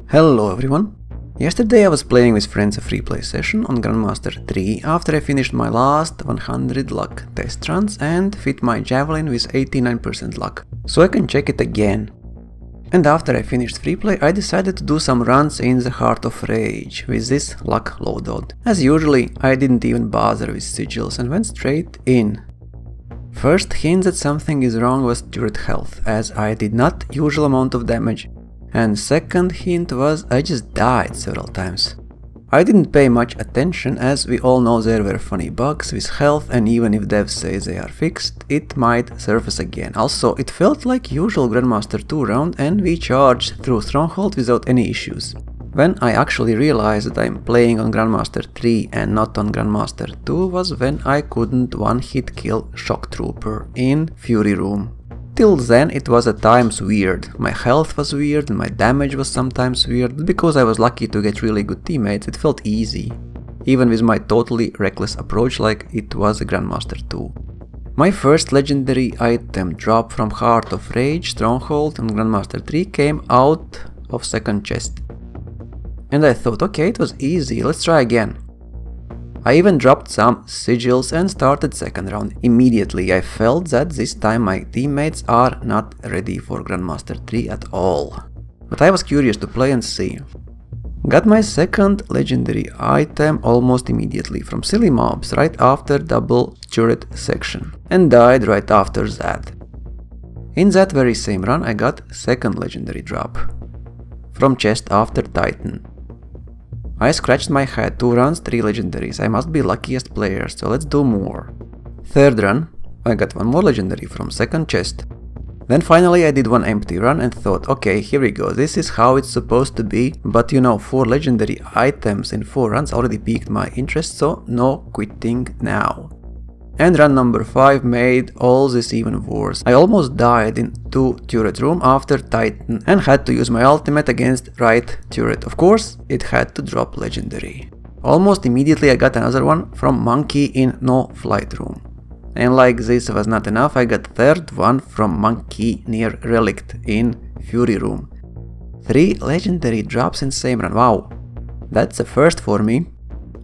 Hello everyone! Yesterday I was playing with friends a free play session on Grandmaster 3 after I finished my last 100 luck test runs and fit my javelin with 89% luck, so I can check it again. And after I finished free play I decided to do some runs in the Heart of Rage with this luck loadout. As usually I didn't even bother with sigils and went straight in. First hint that something is wrong was turret health, as I did not usual amount of damage. And second hint was I just died several times. I didn't pay much attention as we all know there were funny bugs with health, and even if devs say they are fixed, it might surface again. Also, it felt like usual Grandmaster 2 round and we charged through Stronghold without any issues. When I actually realized that I'm playing on Grandmaster 3 and not on Grandmaster 2 was when I couldn't one-hit kill Shock Trooper in Fury Room. Till then it was at times weird. My health was weird and my damage was sometimes weird, but because I was lucky to get really good teammates it felt easy. Even with my totally reckless approach like it was a Grandmaster 2. My first legendary item drop from Heart of Rage, Stronghold and Grandmaster 3 came out of second chest. And I thought, okay, it was easy, let's try again. I even dropped some sigils and started second round. Immediately I felt that this time my teammates are not ready for Grandmaster 3 at all. But I was curious to play and see. Got my second legendary item almost immediately from silly mobs right after double turret section. And died right after that. In that very same run I got second legendary drop. From chest after Titan. I scratched my head, 2 runs, 3 legendaries, I must be luckiest player, so let's do more. Third run, I got 1 more legendary from second chest. Then finally I did 1 empty run and thought, okay, here we go, this is how it's supposed to be, but you know, 4 legendary items in 4 runs already piqued my interest, so no quitting now. And run number 5 made all this even worse. I almost died in 2 turret room after Titan and had to use my ultimate against right turret. Of course, it had to drop legendary. Almost immediately I got another one from Monkey in no flight room. And like this was not enough, I got third one from Monkey near Relict in Fury room. 3 legendary drops in same run, wow, that's a first for me.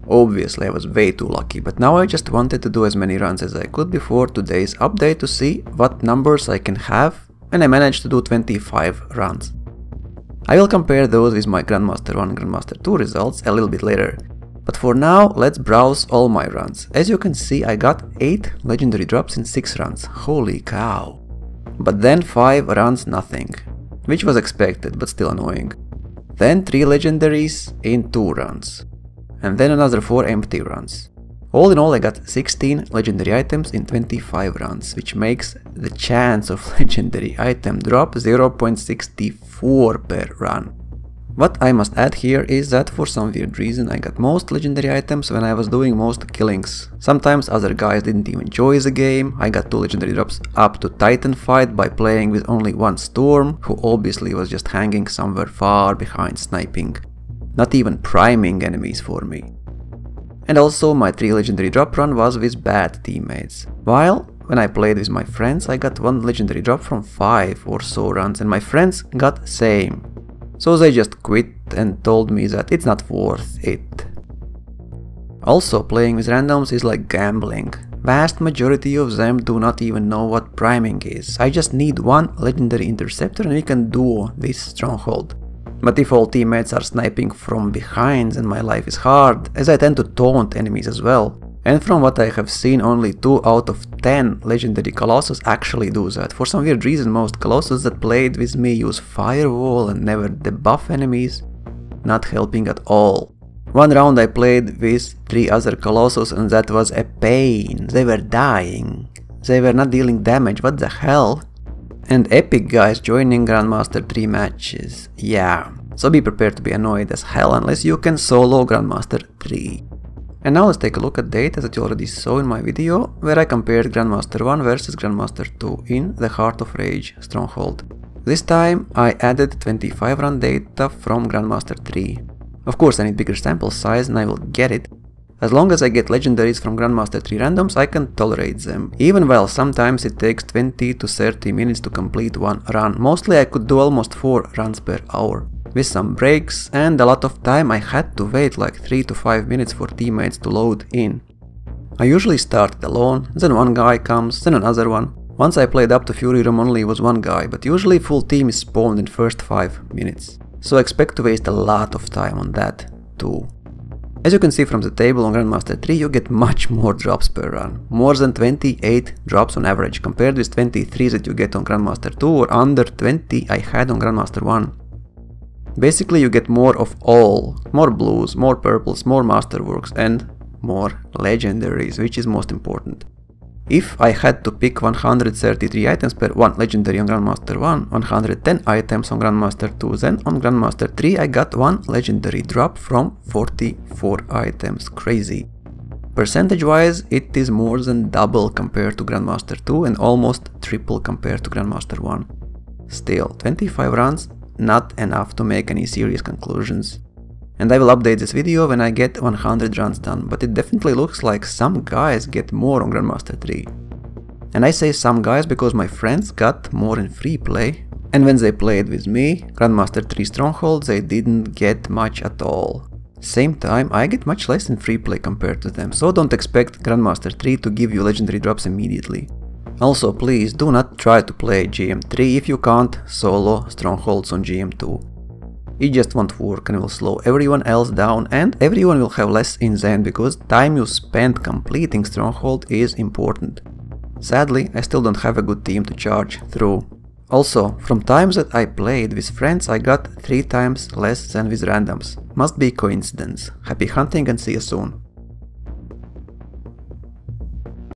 Obviously I was way too lucky, but now I just wanted to do as many runs as I could before today's update to see what numbers I can have, and I managed to do 25 runs. I will compare those with my Grandmaster 1 and Grandmaster 2 results a little bit later. But for now, let's browse all my runs. As you can see, I got 8 legendary drops in 6 runs, holy cow. But then 5 runs nothing, which was expected but still annoying. Then 3 legendaries in 2 runs. And then another 4 empty runs. All in all I got 16 legendary items in 25 runs, which makes the chance of legendary item drop 0.64 per run. What I must add here is that for some weird reason I got most legendary items when I was doing most killings. Sometimes other guys didn't even enjoy the game. I got 2 legendary drops up to Titan fight by playing with only 1 Storm, who obviously was just hanging somewhere far behind sniping. Not even priming enemies for me. And also my 3 legendary drop run was with bad teammates. While when I played with my friends I got 1 legendary drop from 5 or so runs and my friends got same. So they just quit and told me that it's not worth it. Also playing with randoms is like gambling. Vast majority of them do not even know what priming is. I just need 1 legendary interceptor and we can duo this stronghold. But if all teammates are sniping from behind then my life is hard, as I tend to taunt enemies as well. And from what I have seen only 2 out of 10 legendary Colossus actually do that. For some weird reason most Colossus that played with me use Firewall and never debuff enemies, not helping at all. One round I played with 3 other Colossus and that was a pain, they were dying, they were not dealing damage, what the hell? And epic guys joining Grandmaster 3 matches, yeah, so be prepared to be annoyed as hell unless you can solo Grandmaster 3. And now let's take a look at data that you already saw in my video, where I compared Grandmaster 1 versus Grandmaster 2 in the Heart of Rage Stronghold. This time I added 25 run data from Grandmaster 3. Of course I need bigger sample size and I will get it. As long as I get legendaries from Grandmaster 3 randoms, I can tolerate them, even while sometimes it takes 20 to 30 minutes to complete one run. Mostly I could do almost 4 runs per hour. with some breaks, and a lot of time I had to wait like 3 to 5 minutes for teammates to load in. I usually started alone, then one guy comes, then another one. Once I played up to Fury Room only was one guy, but usually full team is spawned in first 5 minutes. So expect to waste a lot of time on that too. As you can see from the table on Grandmaster 3, you get much more drops per run. More than 28 drops on average, compared with 23 that you get on Grandmaster 2 or under 20 I had on Grandmaster 1. Basically you get more of all, more blues, more purples, more masterworks and more legendaries, which is most important. If I had to pick 133 items per one legendary on Grandmaster 1, 110 items on Grandmaster 2, then on Grandmaster 3 I got one legendary drop from 44 items. Crazy. Percentage wise it is more than double compared to Grandmaster 2 and almost triple compared to Grandmaster 1. Still, 25 runs, not enough to make any serious conclusions. And I will update this video when I get 100 runs done, but it definitely looks like some guys get more on Grandmaster 3. And I say some guys because my friends got more in free play, and when they played with me, Grandmaster 3 Stronghold, they didn't get much at all. Same time, I get much less in free play compared to them, so don't expect Grandmaster 3 to give you legendary drops immediately. Also, please do not try to play GM3 if you can't solo Strongholds on GM2. It just won't work and will slow everyone else down, and everyone will have less in the end because time you spend completing Stronghold is important. Sadly, I still don't have a good team to charge through. Also, from times that I played with friends I got 3 times less than with randoms. Must be coincidence. Happy hunting and see you soon.